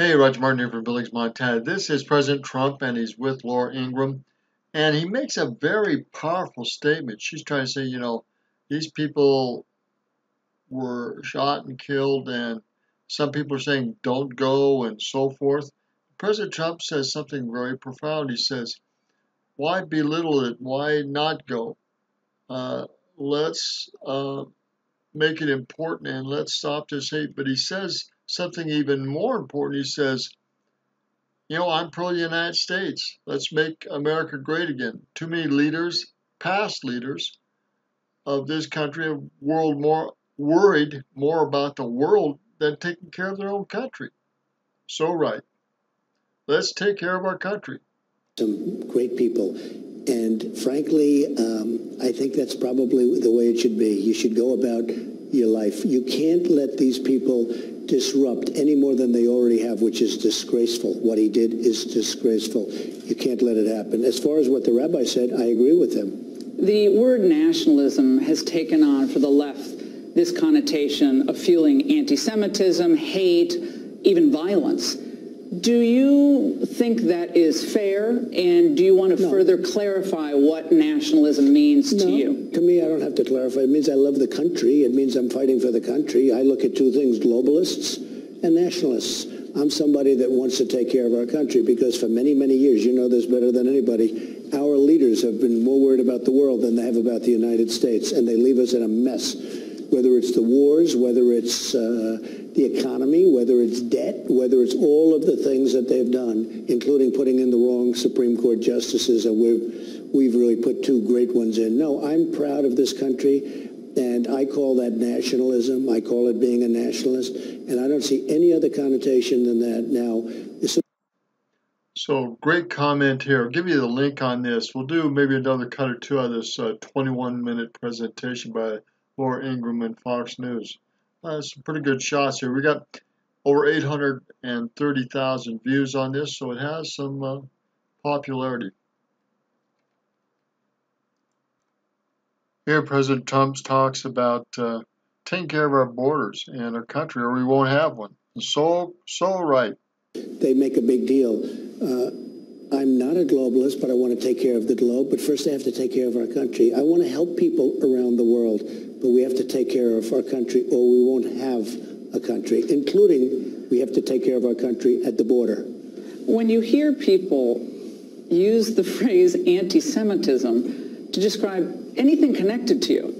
Hey, Roger Martin here from Billings, Montana. This is President Trump, and he's with Laura Ingraham. And he makes a very powerful statement. She's trying to say, these people were shot and killed, and some people are saying don't go, and so forth. President Trump says something very profound. He says, why belittle it? Why not go? Let's make it important and let's stop this hate. But he says something even more important. He says, I'm pro United States. Let's make America great again. Too many leaders, past leaders of this country, have worried more about the world than taking care of their own country. So right. Let's take care of our country. Some great people. And frankly, I think that's probably the way it should be. You should go about your life. You can't let these people disrupt any more than they already have, which is disgraceful. What he did is disgraceful. You can't let it happen. As far as what the rabbi said, I agree with him. The word nationalism has taken on for the left this connotation of fueling anti-Semitism, hate, even violence. Do you think that is fair, and do you want to further clarify what nationalism means to you? To me, I don't have to clarify. It means I love the country. It means I'm fighting for the country. I look at two things, globalists and nationalists. I'm somebody that wants to take care of our country because for many, many years, you know this better than anybody, our leaders have been more worried about the world than they have about the United States, and they leave us in a mess. Whether it's the wars, whether it's the economy, whether it's debt, whether it's all of the things that they've done, including putting in the wrong Supreme Court justices, and we've really put two great ones in. No, I'm proud of this country, and I call that nationalism. I call it being a nationalist, and I don't see any other connotation than that now. So great comment here. I'll give you the link on this. We'll do maybe another cut or two of this 21-minute presentation by Laura Ingraham and Fox News. Some pretty good shots here. We got over 830,000 views on this, so it has some popularity. Here, President Trump talks about taking care of our borders and our country, or we won't have one. So right. They make a big deal. I'm not a globalist, but I want to take care of the globe. But first, I have to take care of our country. I want to help people around the world, but we have to take care of our country, or we won't have a country, including we have to take care of our country at the border. When you hear people use the phrase anti-Semitism to describe anything connected to you,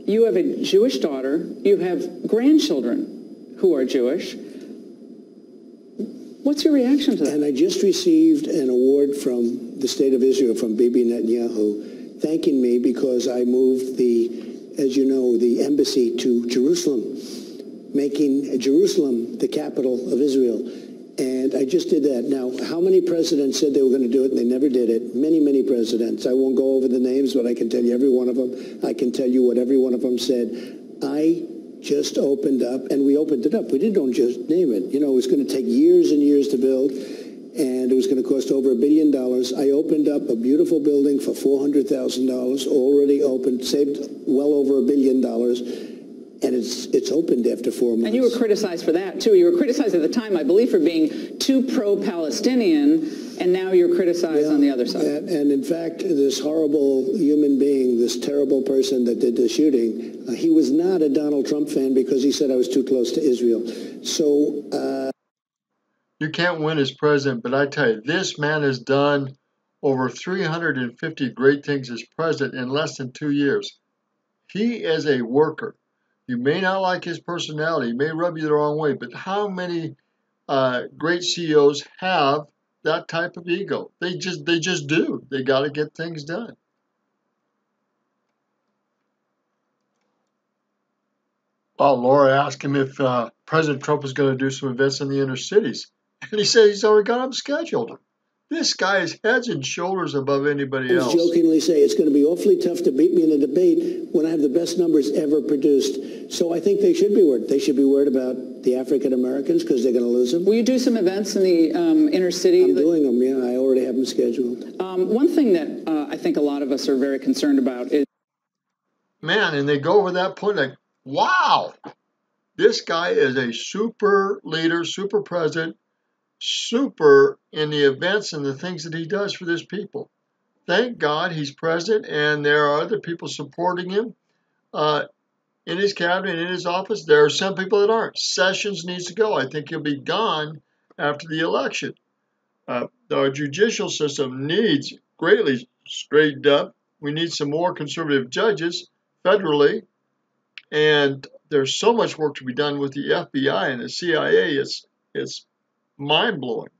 you have a Jewish daughter, you have grandchildren who are Jewish. What's your reaction to that? And I just received an award from the state of Israel, from Bibi Netanyahu, thanking me because I moved as you know, the embassy to Jerusalem, making Jerusalem the capital of Israel. And I just did that. Now, how many presidents said they were going to do it and they never did it? Many, many presidents. I won't go over the names, but I can tell you every one of them. I can tell you what every one of them said. I just opened up, and we opened it up. We didn't just name it. You know, it was going to take years and years to build, and it was going to cost over $1 billion. I opened up a beautiful building for $400,000, already opened, saved well over $1 billion, and it's opened after 4 months. And you were criticized for that, too. You were criticized at the time, I believe, for being too pro-Palestinian, and now you're criticized on the other side. And in fact, this horrible human being, this terrible person that did the shooting, he was not a Donald Trump fan because he said I was too close to Israel. So you can't win as president, but I tell you, this man has done over 350 great things as president in less than 2 years. He is a worker. You may not like his personality, he may rub you the wrong way, but how many great CEOs have that type of ego? They just do. They got to get things done. Well, Laura asked him if President Trump was going to do some events in the inner cities, and he said he's already got them scheduled. This guy is heads and shoulders above anybody else. I jokingly say it's going to be awfully tough to beat me in a debate when I have the best numbers ever produced. So I think they should be worried. They should be worried about the African Americans because they're going to lose them. Will you do some events in the inner city? I'm doing them, yeah. I already have them scheduled. One thing that I think a lot of us are very concerned about is... Man, and they go over that point like, wow, this guy is a super leader, super president. super in the events and the things that he does for this people. Thank God he's president, and there are other people supporting him in his cabinet, in his office. There are some people that aren't. Sessions needs to go. I think he'll be gone after the election. Our judicial system needs greatly straightened up. We need some more conservative judges federally, and there's so much work to be done with the FBI and the CIA. It's mind blowing.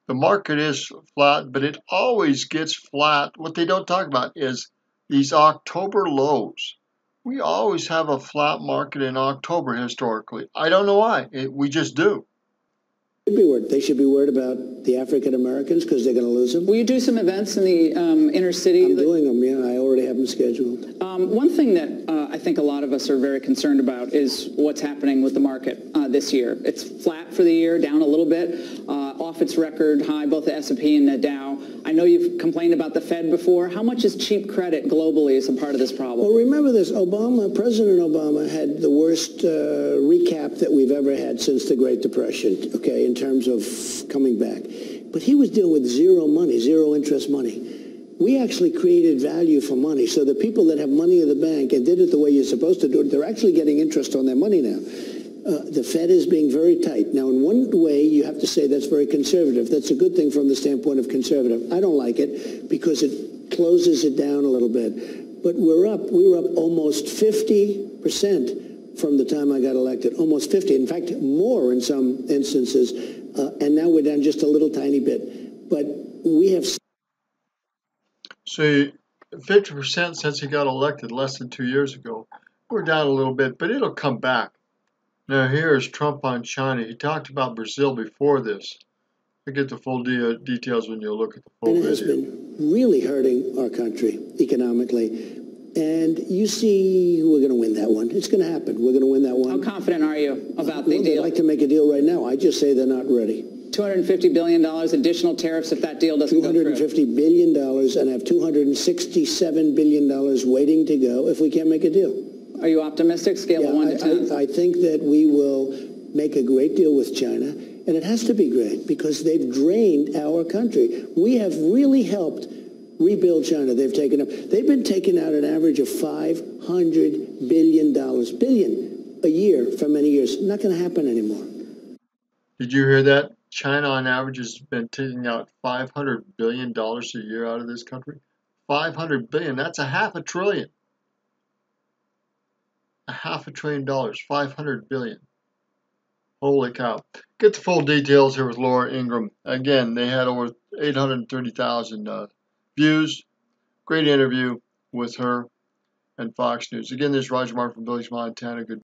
The market is flat, but it always gets flat. What they don't talk about is these October lows. We always have a flat market in October historically. I don't know why. We just do. They should be worried about the African Americans because they're going to lose them. Will you do some events in the inner city? I'm doing them, yeah. I already have them scheduled. One thing that I think a lot of us are very concerned about is what's happening with the market this year. It's flat for the year, down a little bit, off its record high, both the S&P and the Dow. I know you've complained about the Fed before. How much is cheap credit globally as a part of this problem? Well, remember this. President Obama had the worst recap that we've ever had since the Great Depression, okay, in terms of coming back. But he was dealing with zero money, zero interest money. We actually created value for money. So the people that have money in the bank and did it the way you're supposed to do it, they're actually getting interest on their money now. The Fed is being very tight. Now, in one way, you have to say that's very conservative. That's a good thing from the standpoint of conservative. I don't like it because it closes it down a little bit. But we were up almost 50% from the time I got elected, almost 50. In fact, more in some instances. And now we're down just a little tiny bit. But we have... See, 50% since he got elected less than 2 years ago. We're down a little bit, but it'll come back. Now here's Trump on China. He talked about Brazil before this. You'll get the full details when you look at the full video. It has been really hurting our country economically. And you see we're going to win that one. It's going to happen. We're going to win that one. How confident are you about the deal? deal? They'd like to make a deal right now. I just say they're not ready. $250 billion additional tariffs if that deal doesn't go through. $250 billion and have $267 billion waiting to go if we can't make a deal. Are you optimistic? Scale of 1 to 10? I think that we will make a great deal with China, and it has to be great because they've drained our country. We have really helped rebuild China. They've been taking out an average of $500 billion a year for many years. Not going to happen anymore. Did you hear that? China on average has been taking out $500 billion a year out of this country. $500 billion, that's $500 billion. $500 billion, $500 billion. Holy cow. Get the full details here with Laura Ingraham. Again, they had over 830,000 views. Great interview with her and Fox News. Again, this is Roger Martin from Village, Montana. Good